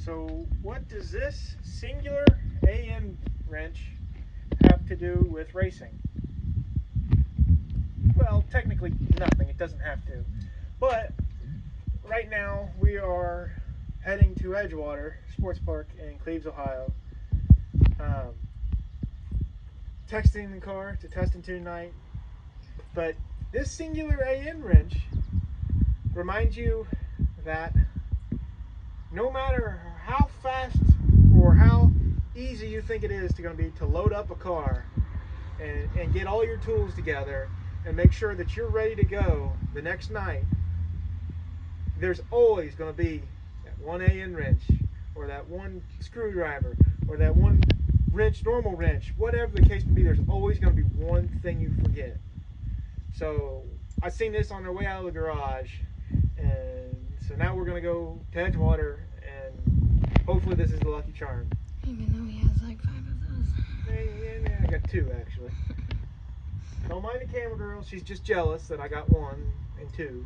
So what does this singular AN wrench have to do with racing? Well, technically nothing. It doesn't have to. But right now we are heading to Edgewater Sports Park in Cleves, Ohio. Um, Texting the car to test and tune night. But this singular AN wrench reminds you that no matter how fast or how easy you think it is going to be to load up a car and get all your tools together and make sure that you're ready to go the next night, there's always going to be that one AN wrench or that one screwdriver or that one wrench, normal wrench, whatever the case may be. There's always going to be one thing you forget. So I seen this on their way out of the garage, and so now we're going to go to Edgewater, and hopefully this is the lucky charm. Even though he has like 5 of those. Yeah, I got 2 actually. Don't mind the camera girl, she's just jealous that I got 1 and 2.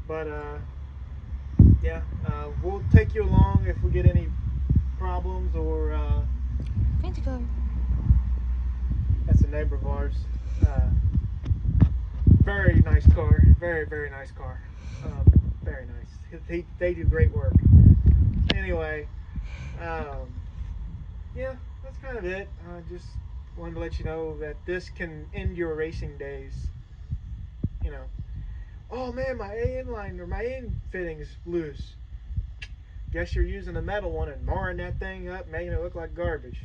But yeah, we'll take you along if we get any problems or Fancy car. that's a neighbor of ours. Very nice car, very nice car. Very nice. They do great work. Anyway, yeah, that's kind of it. Just wanted to let you know that this can end your racing days. You know, oh man, my AN line or my AN fitting's loose. Guess you're using a metal one and marring that thing up, making it look like garbage.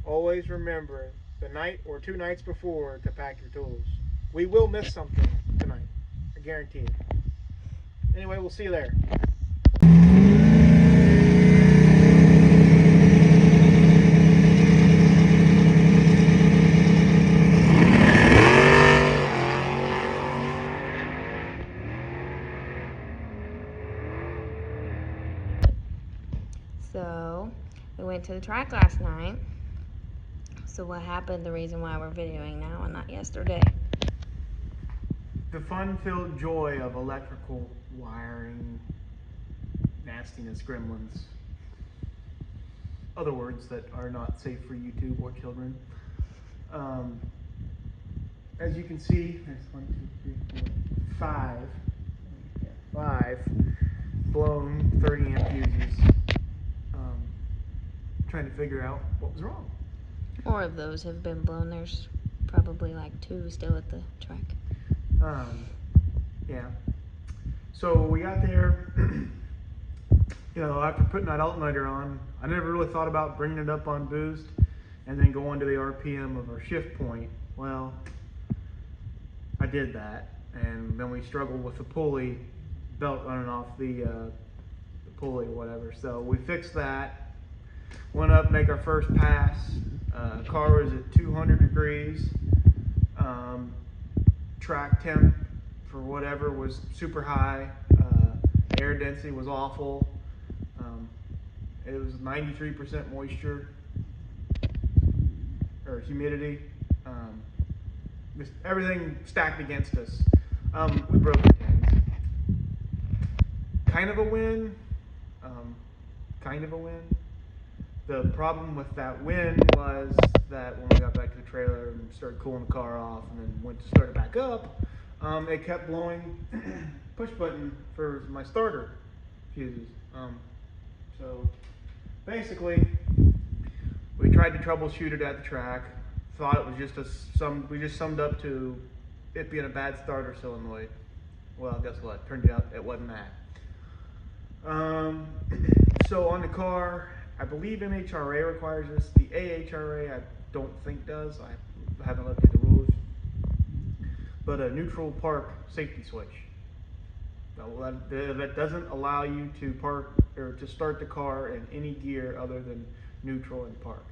Always remember the night or 2 nights before to pack your tools. We will miss something tonight. I guarantee it. Anyway, we'll see you there. So, we went to the track last night. So what happened, the reason why we're videoing now and not yesterday. The fun-filled joy of electrical wiring, nastiness, gremlins. Other words that are not safe for YouTube or children. As you can see, there's 1, 2, 3, 4, 5 blown 30 amp fuses. Trying to figure out what was wrong. More of those have been blown. There's probably like 2 still at the track. Yeah. So we got there, you know, after putting that alternator on, I never really thought about bringing it up on boost and then going to the RPM of our shift point. Well, I did that, and then we struggled with the pulley belt running off the pulley or whatever. So we fixed that, went up, make our first pass. Car was at 200 degrees. Track temp for whatever was super high. Air density was awful. It was 93% moisture or humidity. Just everything stacked against us. We broke the tanks. Kind of a win. Kind of a win. The problem with that win was that when we got back to the trailer and started cooling the car off and then went to start it back up, it kept blowing push button for my starter fuses. So basically, we tried to troubleshoot it at the track. Thought it was just we just summed up to it being a bad starter solenoid. Well, guess what? Turned out it wasn't that. So on the car, I believe MHRA requires this. The AHRA I don't think does. I haven't looked at the rules. But a neutral park safety switch. That doesn't allow you to park or to start the car in any gear other than neutral and park.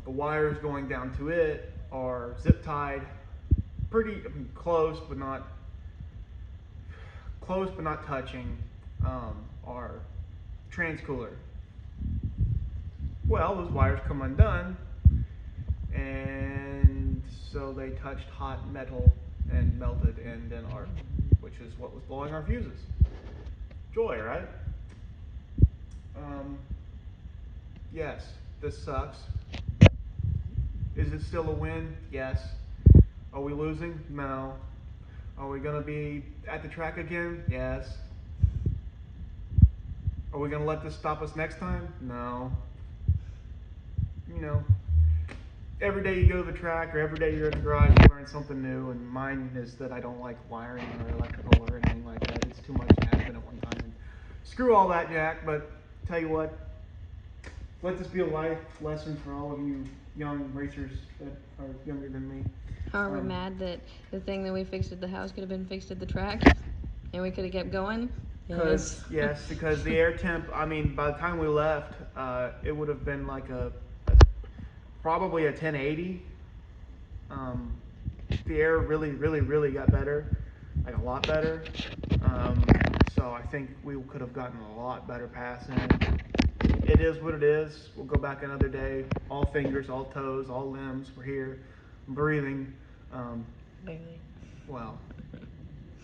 The wires going down to it are zip tied, pretty close but not touching. Our transcooler. Well, those wires come undone, and so they touched hot metal and melted and then arc, which is what was blowing our fuses. joy, right? Yes, this sucks. Is it still a win? Yes. Are we losing? No. Are we going to be at the track again? Yes. Are we going to let this stop us next time? No. You know, every day you go to the track or every day you're at the garage, you learn something new. And mine is that I don't like wiring or electrical or anything like that. It's too much to happen at one time. And screw all that, Jack. But tell you what, let this be a life lesson for all of you young racers that are younger than me. Are we mad that the thing that we fixed at the house could have been fixed at the track? And we could have kept going? Yes, because the air temp, I mean, by the time we left, it would have been like probably a 1080. The air really got better, like a lot better. So I think we could have gotten a lot better passing. It is what it is. We'll go back another day. All fingers, all toes, all limbs. We're here, breathing. Barely. Well,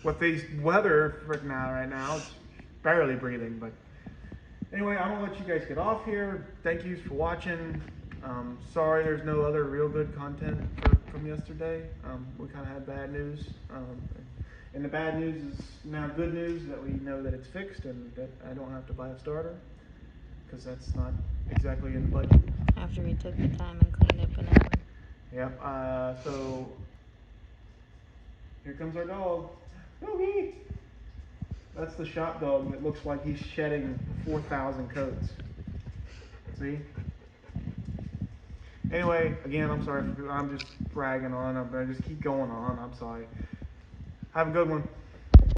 with these weather right now, it's barely breathing. But anyway, I'm gonna let you guys get off here. Thank you for watching. Sorry, there's no other real good content from yesterday. We kind of had bad news, and the bad news is now good news that we know that it's fixed and that I don't have to buy a starter because that's not exactly in the budget. After we took the time and cleaned up another one. Yep. So here comes our dog. Doggy. That's the shop dog that looks like he's shedding 4,000 coats. See? Anyway, again, I'm sorry. I'm just bragging on. I just keep going on. I'm sorry. Have a good one.